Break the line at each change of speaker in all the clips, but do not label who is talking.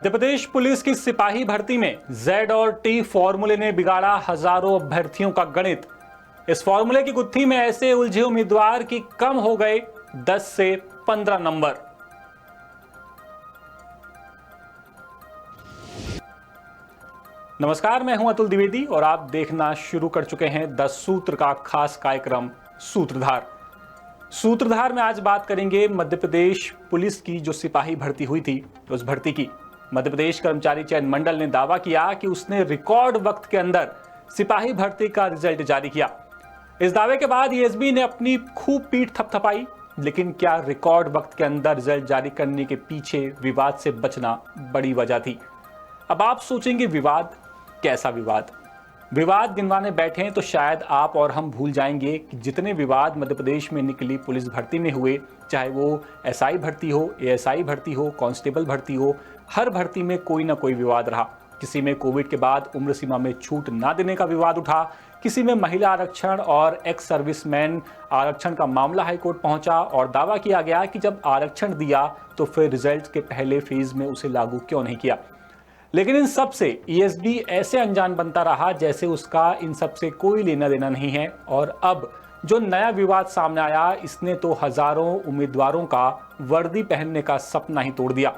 Madhya Pradesh police की सिपाही भर्ती में जेड और टी फॉर्मूले ने बिगाड़ा हजारों अभ्यर्थियों का गणित। इस फॉर्मूले की गुत्थी में ऐसे उलझे उम्मीदवार कि कम हो गए 10 से 15 नंबर। नमस्कार, मैं हूं अतुल द्विवेदी और आप देखना शुरू कर चुके हैं 10 सूत्र का खास कार्यक्रम सूत्रधार। सूत्रधार में आज बात करेंगे मध्य प्रदेश पुलिस की जो सिपाही भर्ती हुई थी उस भर्ती की। मध्य प्रदेश कर्मचारी चयन मंडल ने दावा किया कि उसने रिकॉर्ड वक्त के अंदर सिपाही भर्ती का रिजल्ट जारी किया। इस दावे के बाद ईएसबी ने अपनी खूब पीठ थपथपाई, लेकिन क्या रिकॉर्ड वक्त के अंदर रिजल्ट जारी करने के पीछे विवाद से बचना बड़ी वजह थी? अब आप सोचेंगे विवाद, कैसा विवाद? विवाद गिनवाने बैठे तो शायद आप और हम भूल जाएंगे कि जितने विवाद मध्य प्रदेश में निकली पुलिस भर्ती में हुए, चाहे वो एसआई भर्ती हो, एएसआई भर्ती हो, कांस्टेबल भर्ती हो, हर भर्ती में कोई ना कोई विवाद रहा। किसी में कोविड के बाद उम्र सीमा में छूट ना देने का विवाद उठा, किसी में महिला आरक्षण और एक्स सर्विसमैन आरक्षण का मामला हाईकोर्ट पहुंचा और दावा किया गया कि जब आरक्षण दिया तो फिर रिजल्ट के पहले फेज में उसे लागू क्यों नहीं किया। लेकिन इन सब से ईएसबी ऐसे अनजान बनता रहा जैसे उसका इन सब से कोई लेना देना नहीं है। और अब जो नया विवाद सामने आया, इसने तो हजारों उम्मीदवारों का वर्दी पहनने का सपना ही तोड़ दिया।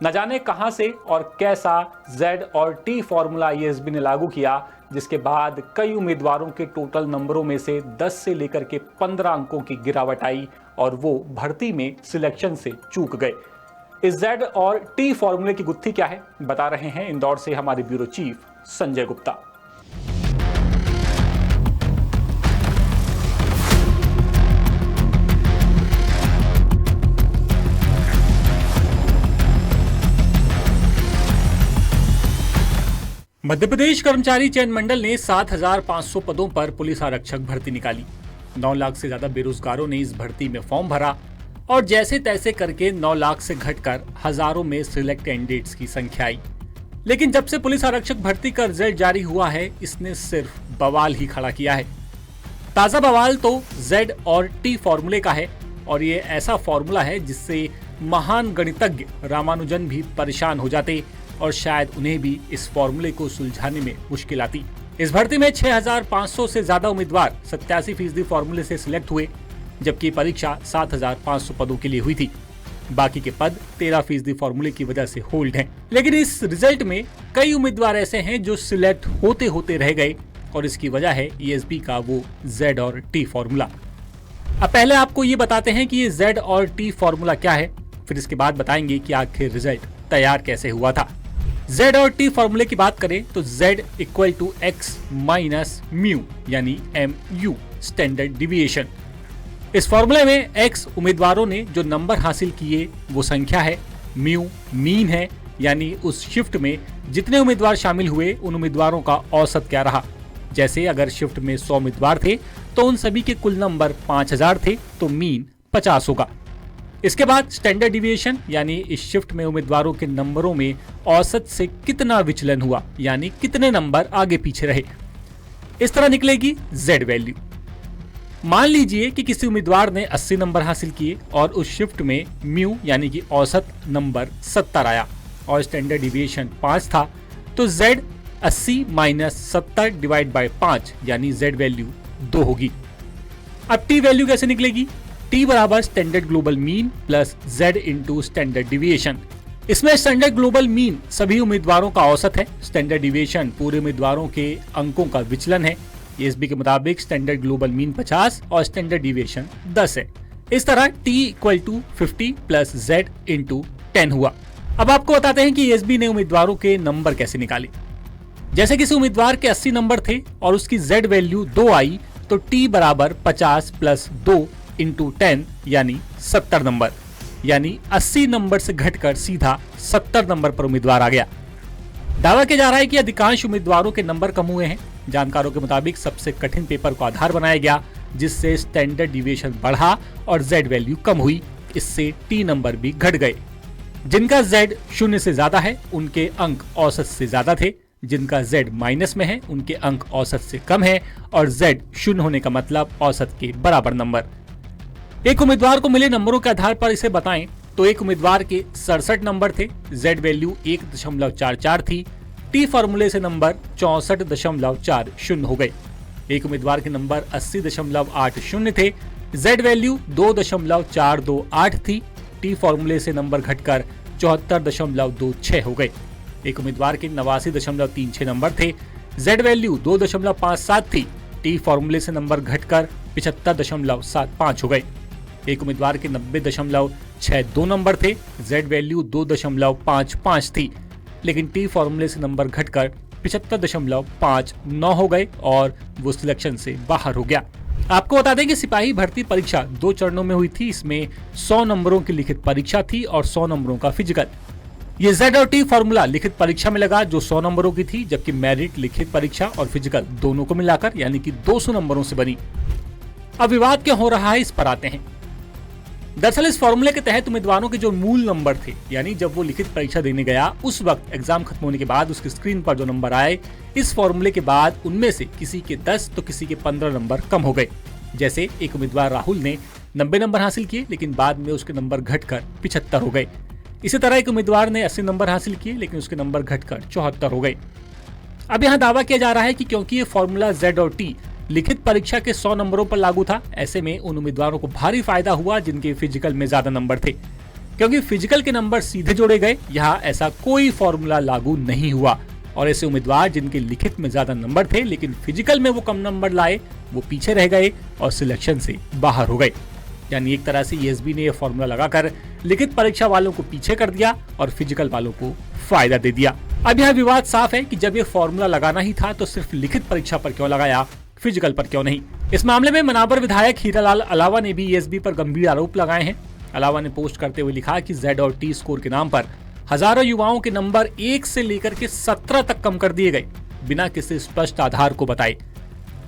न जाने कहां से और कैसा जेड और टी फॉर्मूला ईएसबी ने लागू किया, जिसके बाद कई उम्मीदवारों के टोटल नंबरों में से 10 से लेकर के 15 अंकों की गिरावट आई और वो भर्ती में सिलेक्शन से चूक गए। इस जेड और टी फॉर्मूले की गुत्थी क्या है, बता रहे हैं इंदौर से हमारे ब्यूरो चीफ संजय गुप्ता। मध्य प्रदेश कर्मचारी चयन मंडल ने 7,500 पदों पर पुलिस आरक्षक भर्ती निकाली। 9 लाख से ज्यादा बेरोजगारों ने इस भर्ती में फॉर्म भरा और जैसे तैसे करके 9 लाख से घटकर हजारों में सिलेक्ट कैंडिडेट्स की संख्या आई। लेकिन जब से पुलिस आरक्षक भर्ती का रिजल्ट जारी हुआ है, इसने सिर्फ बवाल ही खड़ा किया है। ताजा बवाल तो जेड और टी फॉर्मूले का है और ये ऐसा फॉर्मूला है जिससे महान गणितज्ञ रामानुजन भी परेशान हो जाते और शायद उन्हें भी इस फॉर्मूले को सुलझाने में मुश्किल आती। इस भर्ती में 6,500 से ज्यादा उम्मीदवार 87% फॉर्मूले से सिलेक्ट हुए, जबकि परीक्षा 7,500 पदों के लिए हुई थी। बाकी के पद 13% फॉर्मूले की वजह से होल्ड हैं। लेकिन इस रिजल्ट में कई उम्मीदवार ऐसे हैं जो सिलेक्ट होते होते रह गए और इसकी वजह है ईएसबी का वो जेड और टी फॉर्मूला। अब पहले आपको ये बताते हैं कि ये जेड और टी फॉर्मूला क्या है, फिर इसके बाद बताएंगे कि आखिर रिजल्ट तैयार कैसे हुआ था। Z और T फॉर्मूले की बात करें तो Z equal to X minus mu यानी MU स्टैंडर्ड डिविएशन। इस फॉर्मूले में x उम्मीदवारों ने जो नंबर हासिल किए वो संख्या है, म्यू मीन है यानी उस शिफ्ट में जितने उम्मीदवार शामिल हुए उन उम्मीदवारों का औसत क्या रहा। जैसे अगर शिफ्ट में 100 उम्मीदवार थे तो उन सभी के कुल नंबर 5,000 थे तो मीन 50 होगा। इसके बाद स्टैंडर्ड डिविएशन यानी इस शिफ्ट में उम्मीदवारों के नंबरों में औसत से कितना विचलन हुआ यानी कितने नंबर आगे पीछे रहे। इस तरह निकलेगी Z वैल्यू। मान लीजिए कि किसी उम्मीदवार ने 80 नंबर हासिल किए और उस शिफ्ट में म्यू यानी कि औसत नंबर 70 आया और स्टैंडर्ड डिविएशन 5 था, तो Z 80 माइनस 70 डिवाइड बाय 5 यानी Z वैल्यू 2 होगी। अब T वैल्यू कैसे निकलेगी? T बराबर standard global mean plus Z into standard deviation. इसमें स्टैंडर्ड ग्लोबल मीन सभी उम्मीदवारों का औसत है, स्टैंडर्ड डिविएशन पूरे उम्मीदवारों के अंकों का विचलन है। ईएसबी के मुताबिक स्टैंडर्ड ग्लोबल मीन 50 और स्टैंडर्ड डिविएशन 10 है। इस तरह T equal to 50 plus Z into 10 हुआ। अब आपको बताते हैं कि ईएसबी ने उम्मीदवारों के नंबर कैसे निकाले। जैसे किसी उम्मीदवार के 80 नंबर थे और उसकी Z वैल्यू 2 आई तो T बराबर 50 प्लस 2 इंटू 10 यानी 70 नंबर, यानी 80 नंबर से घटकर सीधा 70 नंबर पर उम्मीदवार आ गया। दावा किया जा रहा है कि अधिकांश उम्मीदवारों के नंबर कम हुए हैं। जानकारों के मुताबिक सबसे कठिन पेपर को आधार बनाया गया, जिससे स्टैंडर्ड डिविएशन बढ़ा और Z वैल्यू कम हुई। इससे T नंबर भी घट गए। जिनका Z 0 से ज्यादा है उनके अंक औसत से ज्यादा थे, जिनका Z माइनस में है उनके अंक औसत से कम है और Z 0 होने का मतलब औसत के बराबर नंबर। एक उम्मीदवार को मिले नंबरों के आधार पर इसे बताएं तो एक उम्मीदवार के 67 नंबर थे, जेड वैल्यू 1.44 थी, टी फॉर्मूले से नंबर 64.40 हो गए। एक उम्मीदवार के नंबर 80.80 थे, जेड वैल्यू 2.428 थी, टी फॉर्मूले से नंबर घटकर 74.26 हो गए। एक उम्मीदवार के 89.36 नंबर थे, जेड वैल्यू 2.57 थी, टी फॉर्मूले से नंबर घटकर 75.75 हो गए। एक उम्मीदवार के 90.62 नंबर थे, जेड वैल्यू 2.55 थी, लेकिन टी फॉर्मूले से नंबर घटकर 75.59 हो गए और वो सिलेक्शन से बाहर हो गया। आपको बता दें कि सिपाही भर्ती परीक्षा 2 चरणों में हुई थी। इसमें 100 नंबरों की लिखित परीक्षा थी और 100 नंबरों का फिजिकल। ये जेड और टी फॉर्मूला लिखित परीक्षा में लगा जो 100 नंबरों की थी, जबकि मेरिट लिखित परीक्षा और फिजिकल दोनों को मिलाकर यानी कि 200 नंबरों से बनी। अब विवाद क्या हो रहा है, इस पर आते हैं। दरअसल इस फॉर्मूले के तहत उम्मीदवारों के जो मूल नंबर थे, यानी जब वो लिखित परीक्षा देने गया उस वक्त एग्जाम खत्म होने के बाद उसकी स्क्रीन पर जो नंबर आए, इस फॉर्मूले के बाद उनमें से किसी के 10 तो किसी के 15 नंबर कम हो गए। जैसे एक उम्मीदवार राहुल ने 90 नंबर हासिल किए, लेकिन बाद में उसके नंबर घटकर 75 हो गए। इसी तरह एक उम्मीदवार ने 80 नंबर हासिल किए, लेकिन उसके नंबर घटकर 74 हो गए। अब यहाँ दावा किया जा रहा है कि क्योंकि ये फॉर्मूला जेड और टी लिखित परीक्षा के 100 नंबरों पर लागू था, ऐसे में उन उम्मीदवारों को भारी फायदा हुआ जिनके फिजिकल में ज्यादा नंबर थे। क्योंकि फिजिकल के नंबर सीधे जोड़े गए, यहाँ ऐसा कोई फॉर्मूला लागू नहीं हुआ और ऐसे उम्मीदवार जिनके लिखित में ज्यादा नंबर थे लेकिन फिजिकल में वो कम नंबर लाए, वो पीछे रह गए और सिलेक्शन से बाहर हो गए। यानी एक तरह से ईएसबी ने यह फॉर्मूला लगाकर लिखित परीक्षा वालों को पीछे कर दिया और फिजिकल वालों को फायदा दे दिया। अब यह विवाद साफ है कि जब यह फॉर्मूला लगाना ही था तो सिर्फ लिखित परीक्षा पर क्यों लगाया, फिजिकल पर क्यों नहीं। इस मामले में मनाबर विधायक हीरालाल अलावा ने भी ईएसबी पर गंभीर आरोप लगाए हैं। अलावा ने पोस्ट करते हुए लिखा कि जेड और टी स्कोर के नाम पर हजारों युवाओं के नंबर 1 से लेकर के 17 तक कम कर दिए गए, बिना किसी स्पष्ट आधार को बताए।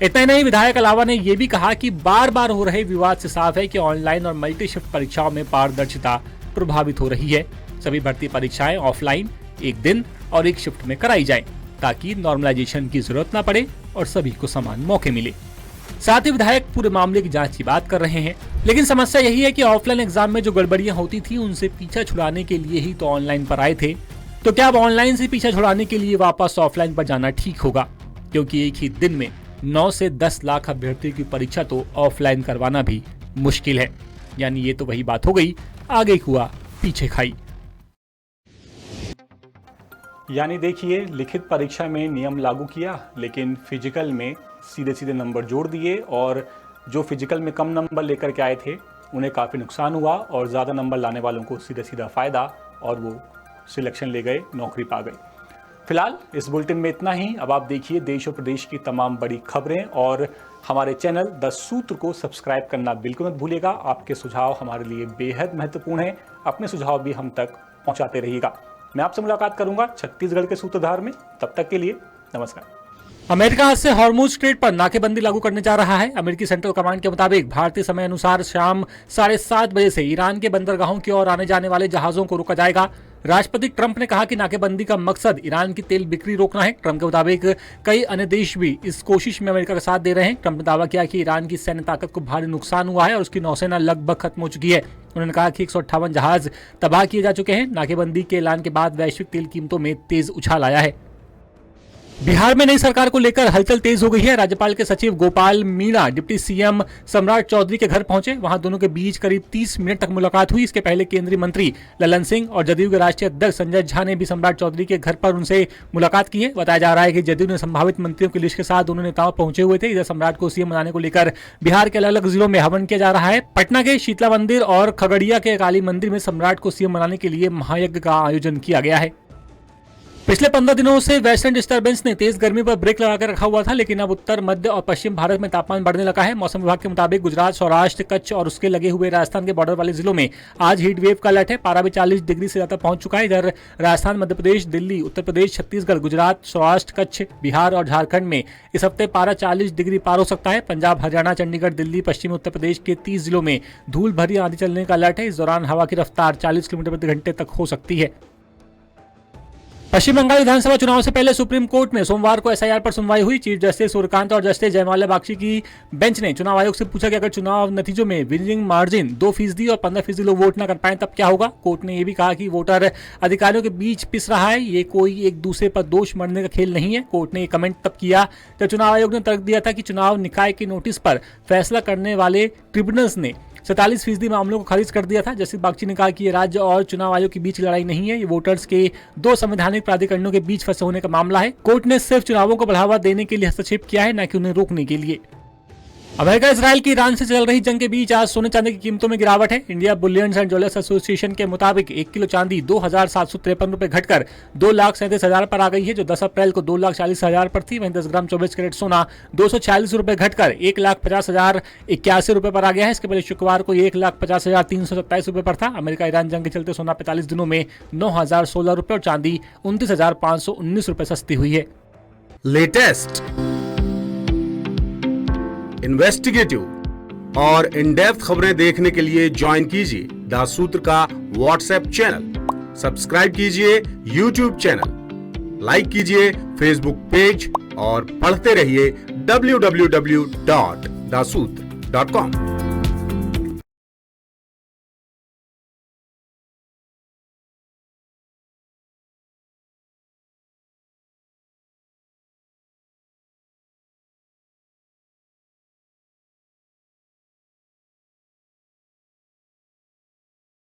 इतना ही नहीं, विधायक अलावा ने यह भी कहा कि बार बार हो रहे विवाद से साफ है कि ऑनलाइन और मल्टी शिफ्ट परीक्षाओं में पारदर्शिता प्रभावित हो रही है। सभी भर्ती परीक्षाएं ऑफलाइन एक दिन और एक शिफ्ट में कराई जाएं, ताकि नॉर्मलाइजेशन की जरूरत न पड़े और सभी को समान मौके मिले। साथ ही विधायक पूरे मामले की जांच की बात कर रहे हैं, लेकिन समस्या यही है कि ऑफलाइन एग्जाम में जो गड़बड़ियां होती थी उनसे पीछा छुड़ाने के लिए ही तो ऑनलाइन पर आए थे। तो क्या अब ऑनलाइन से पीछा छुड़ाने के लिए वापस ऑफलाइन पर जाना ठीक होगा? क्योंकि एक ही दिन में 9 से 10 लाख अभ्यर्थियों की परीक्षा तो ऑफलाइन करवाना भी मुश्किल है। यानी ये तो वही बात हो गई, आगे हुआ पीछे खाई। यानी देखिए, लिखित परीक्षा में नियम लागू किया, लेकिन फिजिकल में सीधे सीधे नंबर जोड़ दिए और जो फिजिकल में कम नंबर लेकर के आए थे उन्हें काफ़ी नुकसान हुआ और ज़्यादा नंबर लाने वालों को सीधा सीधा फ़ायदा और वो सिलेक्शन ले गए, नौकरी पा गए। फिलहाल इस बुलेटिन में इतना ही। अब आप देखिए देश और प्रदेश की तमाम बड़ी खबरें और हमारे चैनल द सूत्र को सब्सक्राइब करना बिल्कुल मत भूलिएगा। आपके सुझाव हमारे लिए बेहद महत्वपूर्ण हैं। अपने सुझाव भी हम तक पहुंचाते रहिएगा। मैं आपसे मुलाकात करूंगा छत्तीसगढ़ के सूत्रधार में। तब तक के लिए नमस्कार। अमेरिका आज से हॉर्मुज स्ट्रेट पर नाकेबंदी लागू करने जा रहा है। अमेरिकी सेंट्रल कमांड के मुताबिक भारतीय समय अनुसार शाम 7:30 बजे से ईरान के बंदरगाहों की ओर आने जाने वाले जहाजों को रोका जाएगा। राष्ट्रपति ट्रंप ने कहा कि नाकेबंदी का मकसद ईरान की तेल बिक्री रोकना है। ट्रंप के मुताबिक कई अन्य देश भी इस कोशिश में अमेरिका का साथ दे रहे हैं। ट्रंप ने दावा किया कि ईरान की सैन्य ताकत को भारी नुकसान हुआ है और उसकी नौसेना लगभग खत्म हो चुकी है। उन्होंने कहा कि 158 जहाज तबाह किए जा चुके हैं। नाकेबंदी के ऐलान के बाद वैश्विक तेल कीमतों में तेज उछाल आया है। बिहार में नई सरकार को लेकर हलचल तेज हो गई है। राज्यपाल के सचिव गोपाल मीणा डिप्टी सीएम सम्राट चौधरी के घर पहुंचे। वहां दोनों के बीच करीब 30 मिनट तक मुलाकात हुई। इसके पहले केंद्रीय मंत्री ललन सिंह और जदयू के राष्ट्रीय अध्यक्ष संजय झा ने भी सम्राट चौधरी के घर पर उनसे मुलाकात की है। बताया जा रहा है कि जदयू ने संभावित मंत्रियों की लिस्ट के साथ दोनों नेताओं पहुंचे हुए थे। इधर सम्राट को सीएम बनाने को लेकर बिहार के अलग अलग जिलों में हवन किया जा रहा है। पटना के शीतला मंदिर और खगड़िया के काली मंदिर में सम्राट को सीएम बनाने के लिए महायज्ञ का आयोजन किया गया है। पिछले 15 दिनों से वेस्टर्न डिस्टर्बेंस ने तेज गर्मी पर ब्रेक लगाकर रखा हुआ था, लेकिन अब उत्तर, मध्य और पश्चिम भारत में तापमान बढ़ने लगा है। मौसम विभाग के मुताबिक गुजरात, सौराष्ट्र, कच्छ और उसके लगे हुए राजस्थान के बॉर्डर वाले जिलों में आज हीट वेव का अलर्ट है। पारा भी 40 डिग्री से ज्यादा पहुंच चुका है। इधर राजस्थान, मध्य प्रदेश, दिल्ली, उत्तर प्रदेश, छत्तीसगढ़, गुजरात, सौराष्ट्र, कच्छ, बिहार और झारखंड में इस हफ्ते पारा 40 डिग्री पार हो सकता है। पंजाब, हरियाणा, चंडीगढ़, दिल्ली, पश्चिमी उत्तर प्रदेश के 30 जिलों में धूल भरी आंधी चलने का अलर्ट है। इस दौरान हवा की रफ्तार 40 किलोमीटर प्रति घंटे तक हो सकती है। पश्चिम बंगाल विधानसभा चुनाव से पहले सुप्रीम कोर्ट में सोमवार को एसआईआर पर सुनवाई हुई। चीफ जस्टिस सूर्यकांत और जस्टिस जयमाल्या बागची की बेंच ने चुनाव आयोग से पूछा कि अगर चुनाव नतीजों में विनिंग मार्जिन 2% और 15% लोग वोट न कर पाए तब क्या होगा। कोर्ट ने यह भी कहा कि वोटर अधिकारियों के बीच पिस रहा है, ये कोई एक दूसरे पर दोष मढ़ने का खेल नहीं है। कोर्ट ने यह कमेंट तब किया जब चुनाव आयोग ने तर्क दिया था कि चुनाव निकाय के नोटिस पर फैसला करने वाले ट्रिब्यूनल्स ने 47% मामलों को खारिज कर दिया था। जस्टिस बागची ने कहा कि ये राज्य और चुनाव आयोग के बीच की लड़ाई नहीं है, ये वोटर्स के दो संवैधानिक प्राधिकरणों के बीच फंसे होने का मामला है। कोर्ट ने सिर्फ चुनावों को बढ़ावा देने के लिए हस्तक्षेप किया है, न कि उन्हें रोकने के लिए। अमेरिका इजराइल की ईरान से चल रही जंग के बीच आज सोने चांदी की कीमतों में गिरावट है। India Boolean and jewellers association के मुताबिक 1 किलो चांदी 2,753 रुपए घटकर 2,37,000 पर आ गई है, जो 10 अप्रैल को 2,40,000 पर थी। वहीं 10 ग्राम 24 कैरेट सोना 246 रुपए घटकर 1,50,081 रुपए पर आ गया है। इसके पहले शुक्रवार को 1,50,327 रुपए पर था। अमेरिका ईरान जंग के चलते सोना 45 दिनों में 9,016 रुपए और चांदी 29,519 रुपए सस्ती हुई है।
लेटेस्ट, इन्वेस्टिगेटिव और इन डेप्थ खबरें देखने के लिए ज्वाइन कीजिए द सूत्र का व्हाट्सएप चैनल, सब्सक्राइब कीजिए यूट्यूब चैनल, लाइक कीजिए फेसबुक पेज और पढ़ते रहिए www.daसूत्र.com।